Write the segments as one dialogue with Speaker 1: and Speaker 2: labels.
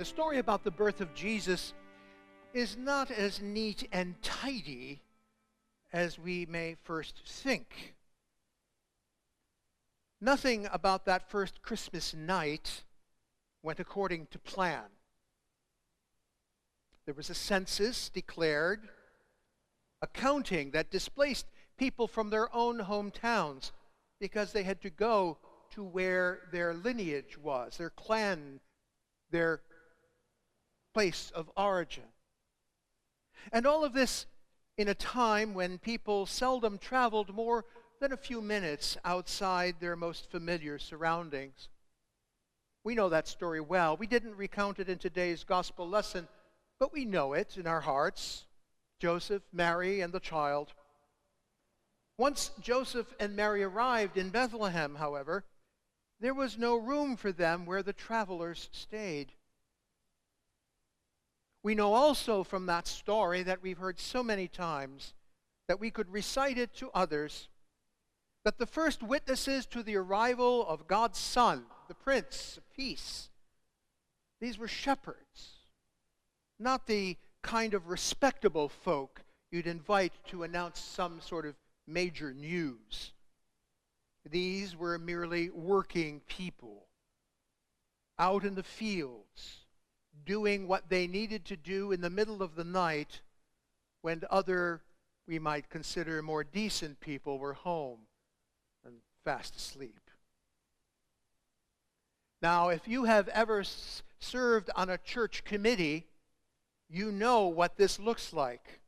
Speaker 1: The story about the birth of Jesus is not as neat and tidy as we may first think. Nothing about that first Christmas night went according to plan. There was a census declared, a counting that displaced people from their own hometowns because they had to go to where their lineage was, their clan, their place of origin. And all of this in a time when people seldom traveled more than a few minutes outside their most familiar surroundings. We know that story well. We didn't recount it in today's gospel lesson, but we know it in our hearts. Joseph, Mary, and the child. Once Joseph and Mary arrived in Bethlehem, however, there was no room for them where the travelers stayed. We know also from that story that we've heard so many times that we could recite it to others, that the first witnesses to the arrival of God's Son, the Prince of Peace, these were shepherds, not the kind of respectable folk you'd invite to announce some sort of major news. These were merely working people out in the fields, doing what they needed to do in the middle of the night when other, we might consider more decent people, were home and fast asleep. Now, if you have ever served on a church committee, you know what this looks like.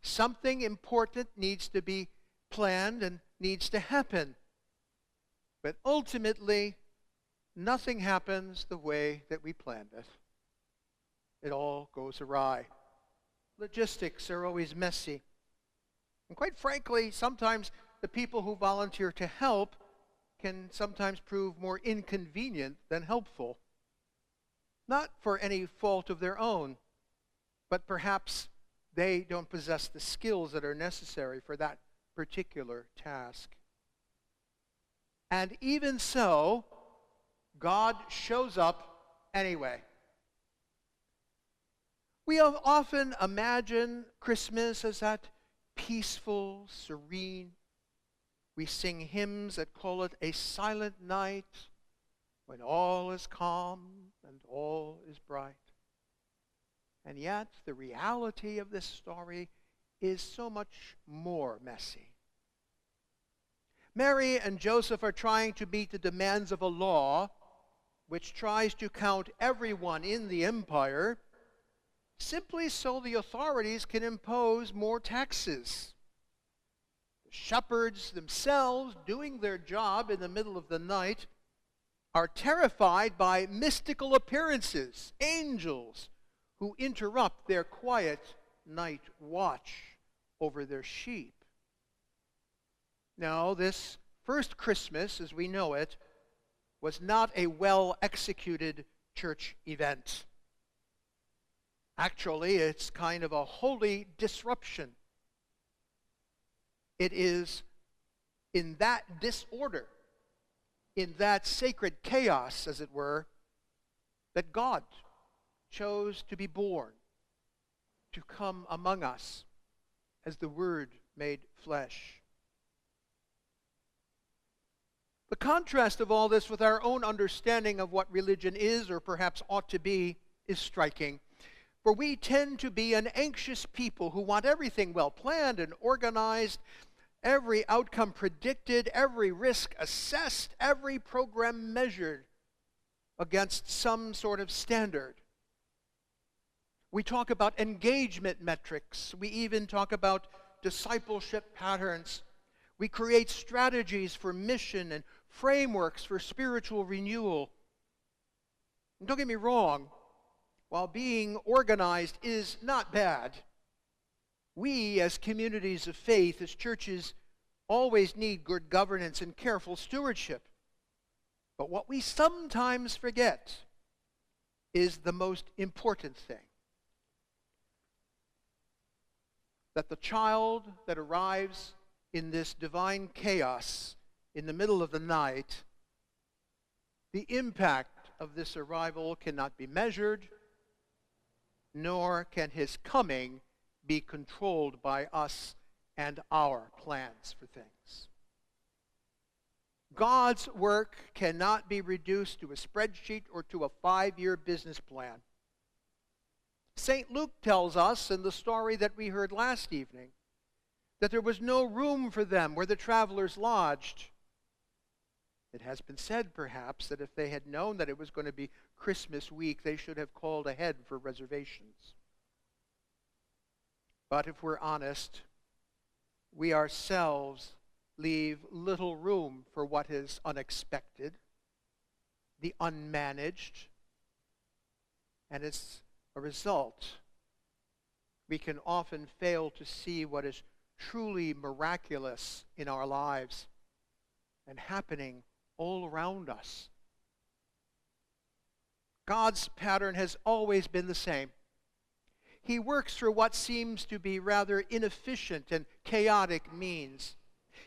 Speaker 1: Something important needs to be planned and needs to happen. But ultimately, nothing happens the way that we planned it. It all goes awry. Logistics are always messy. And quite frankly, sometimes the people who volunteer to help can sometimes prove more inconvenient than helpful. Not for any fault of their own, but perhaps they don't possess the skills that are necessary for that particular task. And even so, God shows up anyway. We have often imagined Christmas as that peaceful, serene. We sing hymns that call it a silent night when all is calm and all is bright. And yet, the reality of this story is so much more messy. Mary and Joseph are trying to meet the demands of a law which tries to count everyone in the empire simply so the authorities can impose more taxes. The shepherds themselves, doing their job in the middle of the night, are terrified by mystical appearances, angels, who interrupt their quiet night watch over their sheep. Now, this first Christmas, as we know it, was not a well-executed church event. Actually, it's kind of a holy disruption. It is in that disorder, in that sacred chaos, as it were, that God chose to be born, to come among us as the Word made flesh. The contrast of all this with our own understanding of what religion is, or perhaps ought to be, is striking. For we tend to be an anxious people who want everything well planned and organized, every outcome predicted, every risk assessed, every program measured against some sort of standard. We talk about engagement metrics. We even talk about discipleship patterns. We create strategies for mission and frameworks for spiritual renewal. And don't get me wrong, while being organized is not bad, we as communities of faith, as churches, always need good governance and careful stewardship. But what we sometimes forget is the most important thing. That the child that arrives in this divine chaos in the middle of the night, the impact of this arrival cannot be measured nor can his coming be controlled by us and our plans for things. God's work cannot be reduced to a spreadsheet or to a 5-year business plan. St. Luke tells us in the story that we heard last evening that there was no room for them where the travelers lodged. It has been said, perhaps, that if they had known that it was going to be Christmas week, they should have called ahead for reservations. But if we're honest, we ourselves leave little room for what is unexpected, the unmanaged, and as a result, we can often fail to see what is truly miraculous in our lives and happening all around us. God's pattern has always been the same. He works through what seems to be rather inefficient and chaotic means.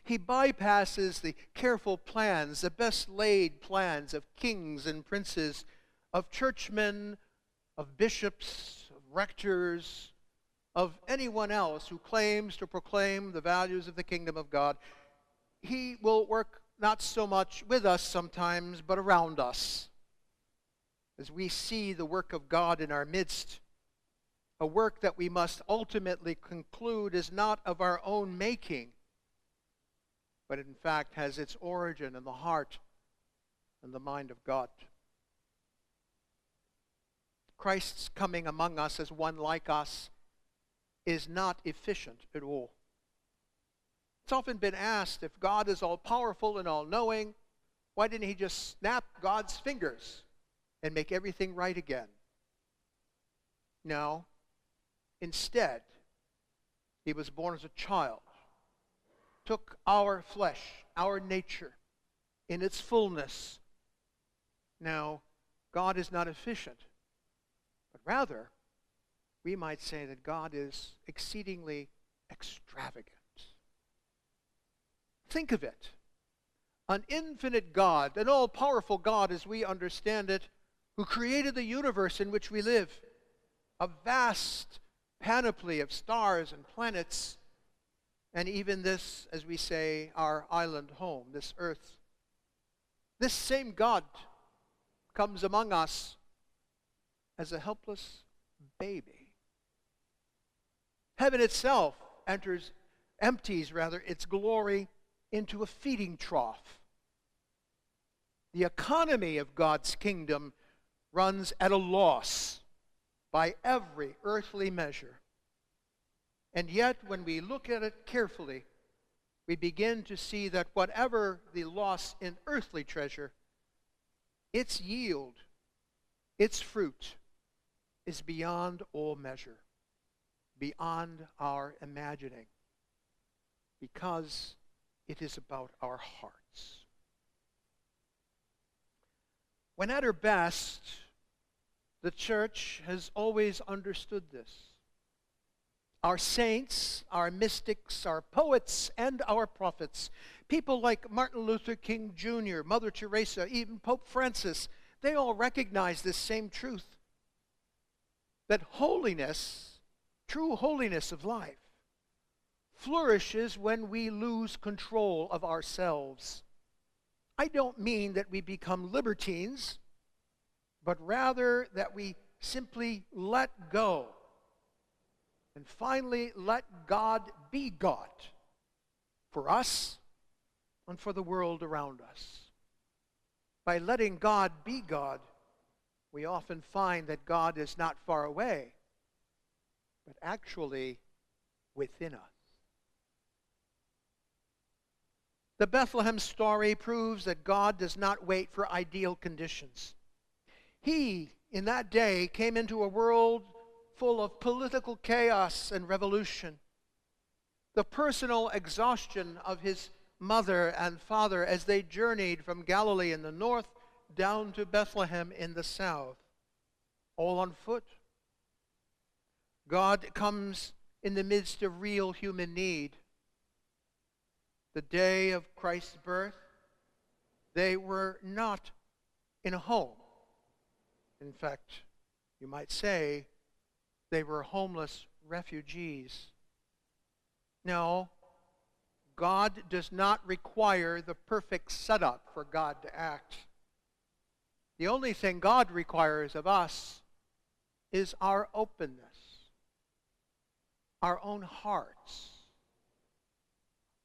Speaker 1: He bypasses the careful plans, the best laid plans of kings and princes, of churchmen, of bishops, of rectors, of anyone else who claims to proclaim the values of the kingdom of God. He will work not so much with us sometimes, but around us, as we see the work of God in our midst, a work that we must ultimately conclude is not of our own making, but in fact has its origin in the heart and the mind of God. Christ's coming among us as one like us is not efficient at all. It's often been asked, if God is all-powerful and all-knowing, why didn't he just snap God's fingers and make everything right again? No. Instead, he was born as a child, took our flesh, our nature, in its fullness. Now, God is not efficient, but rather, we might say that God is exceedingly extravagant. Think of it. An infinite God, an all-powerful God as we understand it, who created the universe in which we live, a vast panoply of stars and planets, and even this, as we say, our island home, this earth. This same God comes among us as a helpless baby. Heaven itself empties its glory into a feeding trough. The economy of God's kingdom runs at a loss by every earthly measure. And yet, when we look at it carefully, we begin to see that whatever the loss in earthly treasure, its yield, its fruit, is beyond all measure, beyond our imagining, because it is about our hearts. When at her best, the church has always understood this. Our saints, our mystics, our poets, and our prophets, people like Martin Luther King Jr., Mother Teresa, even Pope Francis, they all recognize this same truth, that holiness, true holiness of life, flourishes when we lose control of ourselves. I don't mean that we become libertines, but rather that we simply let go and finally let God be God for us and for the world around us. By letting God be God, we often find that God is not far away, but actually within us. The Bethlehem story proves that God does not wait for ideal conditions. He, in that day, came into a world full of political chaos and revolution. The personal exhaustion of his mother and father as they journeyed from Galilee in the north down to Bethlehem in the south, all on foot. God comes in the midst of real human need. The day of Christ's birth, they were not in a home. In fact, you might say, They were homeless refugees. No, God does not require the perfect setup for God to act. The only thing God requires of us is our openness, our own hearts,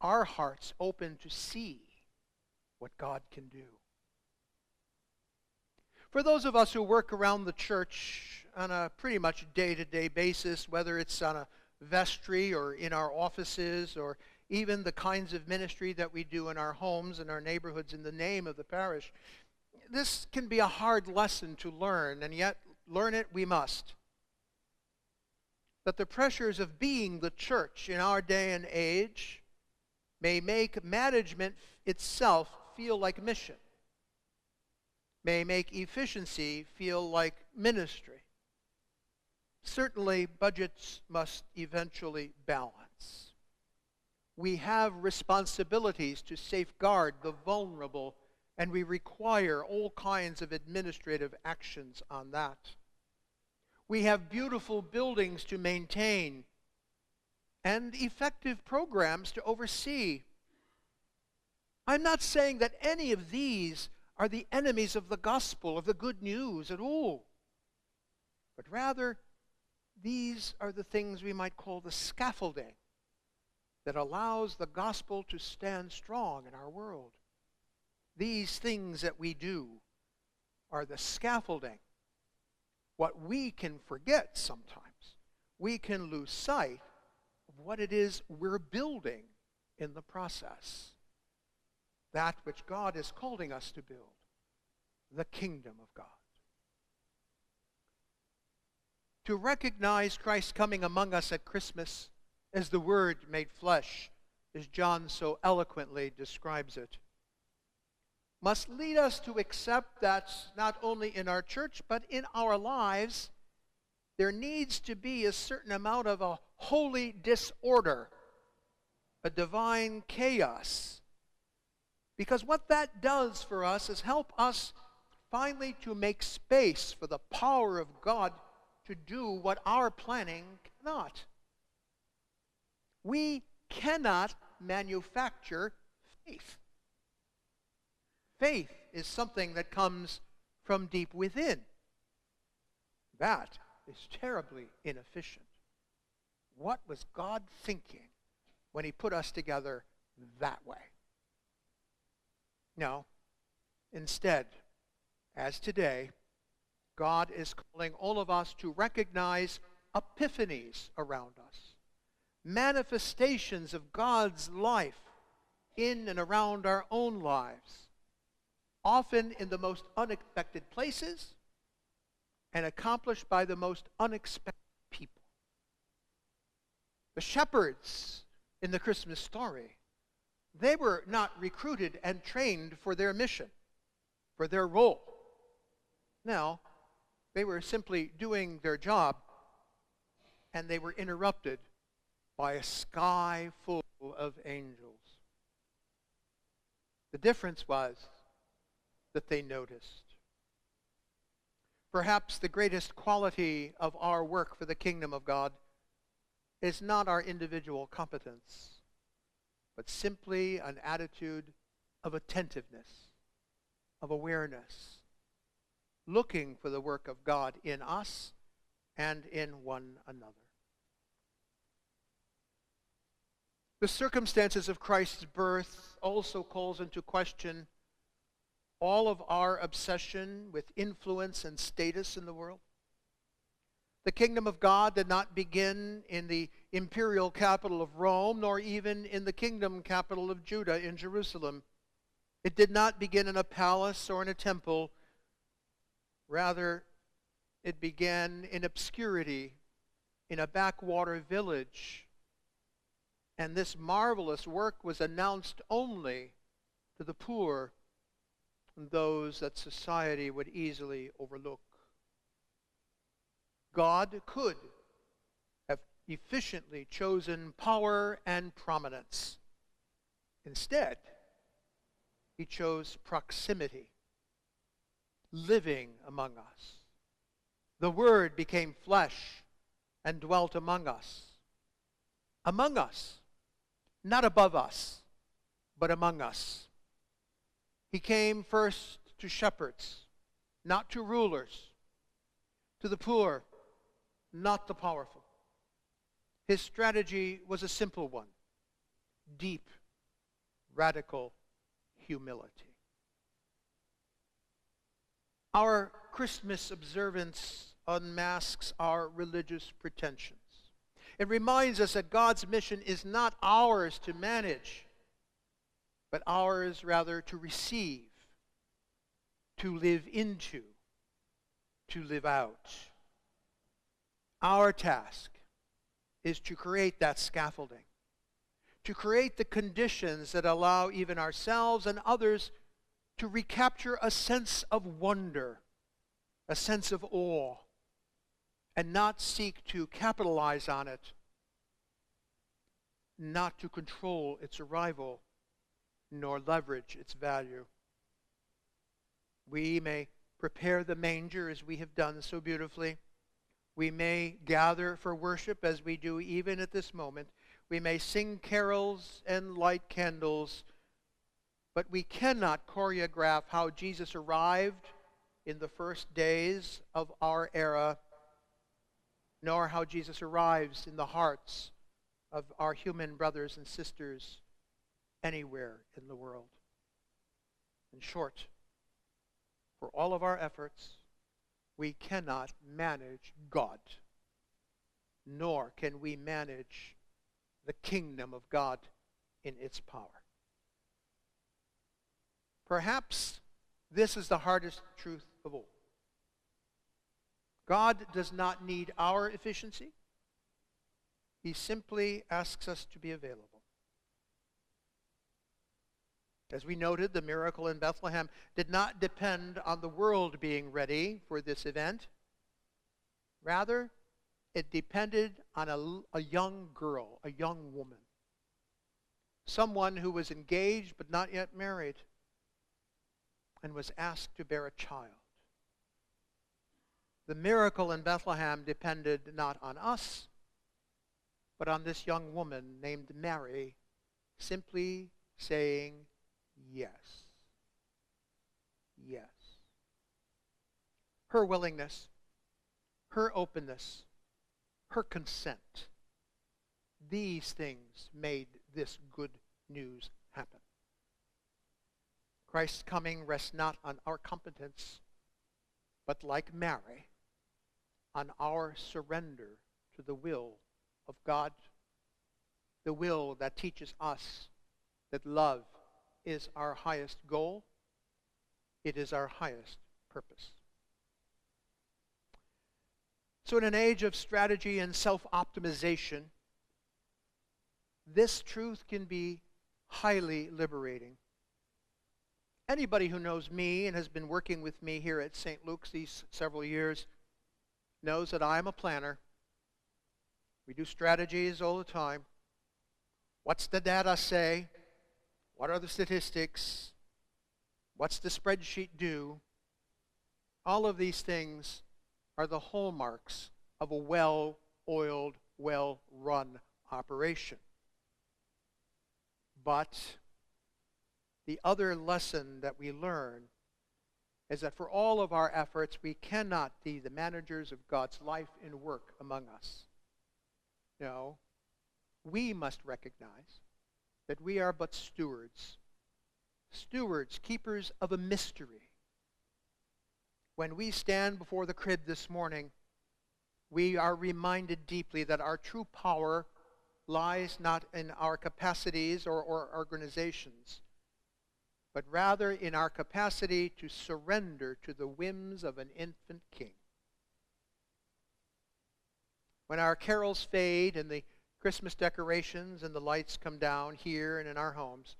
Speaker 1: our hearts open to see what God can do. For those of us who work around the church on a pretty much day-to-day basis, whether it's on a vestry or in our offices or even the kinds of ministry that we do in our homes and our neighborhoods in the name of the parish, this can be a hard lesson to learn, and yet learn it we must. That the pressures of being the church in our day and age may make management itself feel like mission, may make efficiency feel like ministry. Certainly, budgets must eventually balance. We have responsibilities to safeguard the vulnerable, and we require all kinds of administrative actions on that. We have beautiful buildings to maintain and effective programs to oversee. I'm not saying that any of these are the enemies of the gospel, of the good news at all, but rather these are the things we might call the scaffolding that allows the gospel to stand strong in our world. These things that we do are the scaffolding. What we can forget sometimes, we can lose sight of what it is we're building in the process. That which God is calling us to build, the kingdom of God. To recognize Christ coming among us at Christmas as the Word made flesh, as John so eloquently describes it, must lead us to accept that not only in our church, but in our lives, there needs to be a certain amount of a holy disorder, a divine chaos. Because what that does for us is help us finally to make space for the power of God to do what our planning cannot. We cannot manufacture faith. Faith is something that comes from deep within. That is terribly inefficient. What was God thinking when he put us together that way? No. Instead, as today, God is calling all of us to recognize epiphanies around us, manifestations of God's life in and around our own lives, often in the most unexpected places and accomplished by the most unexpected people. The shepherds in the Christmas story, they were not recruited and trained for their mission, for their role. No, they were simply doing their job, and they were interrupted by a sky full of angels. The difference was that they noticed. Perhaps the greatest quality of our work for the kingdom of God is not our individual competence, but simply an attitude of attentiveness, of awareness, looking for the work of God in us and in one another. The circumstances of Christ's birth also calls into question all of our obsession with influence and status in the world. The kingdom of God did not begin in the imperial capital of Rome, nor even in the kingdom capital of Judah in Jerusalem. It did not begin in a palace or in a temple. Rather, it began in obscurity, in a backwater village. And this marvelous work was announced only to the poor and those that society would easily overlook. God could have efficiently chosen power and prominence. Instead, he chose proximity, living among us. The Word became flesh and dwelt among us. Among us, not above us, but among us. He came first to shepherds, not to rulers, to the poor, not the powerful. His strategy was a simple one: deep, radical humility. Our Christmas observance unmasks our religious pretensions. It reminds us that God's mission is not ours to manage, but ours rather to receive, to live into, to live out. Our task is to create that scaffolding, to create the conditions that allow even ourselves and others to recapture a sense of wonder, a sense of awe, and not seek to capitalize on it, not to control its arrival, nor leverage its value. We may prepare the manger as we have done so beautifully. We may gather for worship as we do even at this moment. We may sing carols and light candles, but we cannot choreograph how Jesus arrived in the first days of our era, nor how Jesus arrives in the hearts of our human brothers and sisters anywhere in the world. In short, for all of our efforts, we cannot manage God, nor can we manage the kingdom of God in its power. Perhaps this is the hardest truth of all. God does not need our efficiency. He simply asks us to be available. As we noted, the miracle in Bethlehem did not depend on the world being ready for this event. Rather, it depended on a young girl, a young woman, someone who was engaged but not yet married, and was asked to bear a child. The miracle in Bethlehem depended not on us, but on this young woman named Mary simply saying yes. Yes. Her willingness, her openness, her consent, these things made this good news happen. Christ's coming rests not on our competence, but like Mary, on our surrender to the will of God, the will that teaches us that love is our highest goal, it is our highest purpose. So in an age of strategy and self-optimization, this truth can be highly liberating. Anybody who knows me and has been working with me here at St. Luke's these several years knows that I'm a planner. We do strategies all the time. What's the data say? What are the statistics? What's the spreadsheet do? All of these things are the hallmarks of a well-oiled, well-run operation. But the other lesson that we learn is that for all of our efforts, we cannot be the managers of God's life and work among us. No, we must recognize that we are but stewards, keepers of a mystery. When we stand before the crib this morning, we are reminded deeply that our true power lies not in our capacities or organizations, but rather in our capacity to surrender to the whims of an infant king. When our carols fade and the Christmas decorations and the lights come down here and in our homes,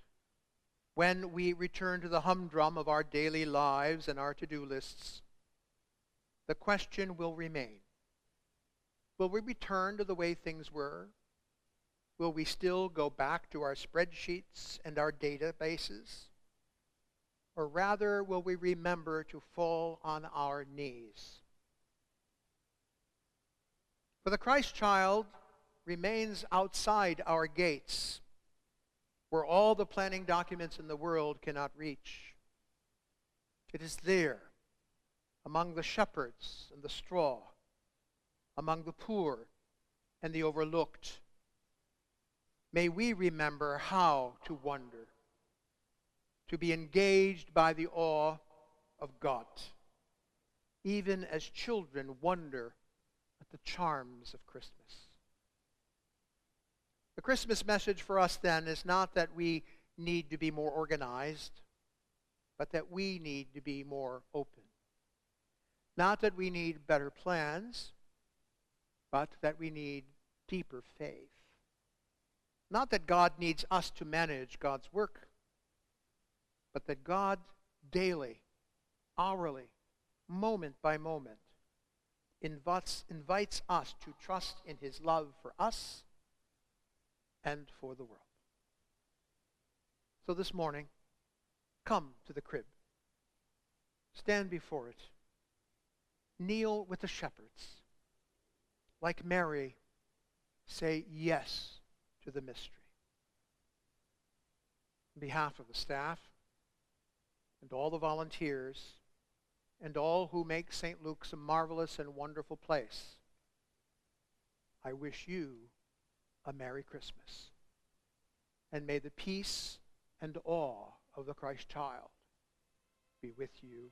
Speaker 1: when we return to the humdrum of our daily lives and our to-do lists, the question will remain. Will we return to the way things were? Will we still go back to our spreadsheets and our databases? Or rather, will we remember to fall on our knees? For the Christ child remains outside our gates, where all the planning documents in the world cannot reach. It is there, among the shepherds and the straw, among the poor and the overlooked. May we remember how to wonder, to be engaged by the awe of God, even as children wonder at the charms of Christmas. The Christmas message for us then is not that we need to be more organized, but that we need to be more open. Not that we need better plans, but that we need deeper faith. Not that God needs us to manage God's work, but that God daily, hourly, moment by moment, invites us to trust in his love for us and for the world. So this morning, come to the crib. Stand before it. Kneel with the shepherds. Like Mary, say yes to the mystery. On behalf of the staff and all the volunteers and all who make St. Luke's a marvelous and wonderful place, I wish you a Merry Christmas. And may the peace and awe of the Christ child be with you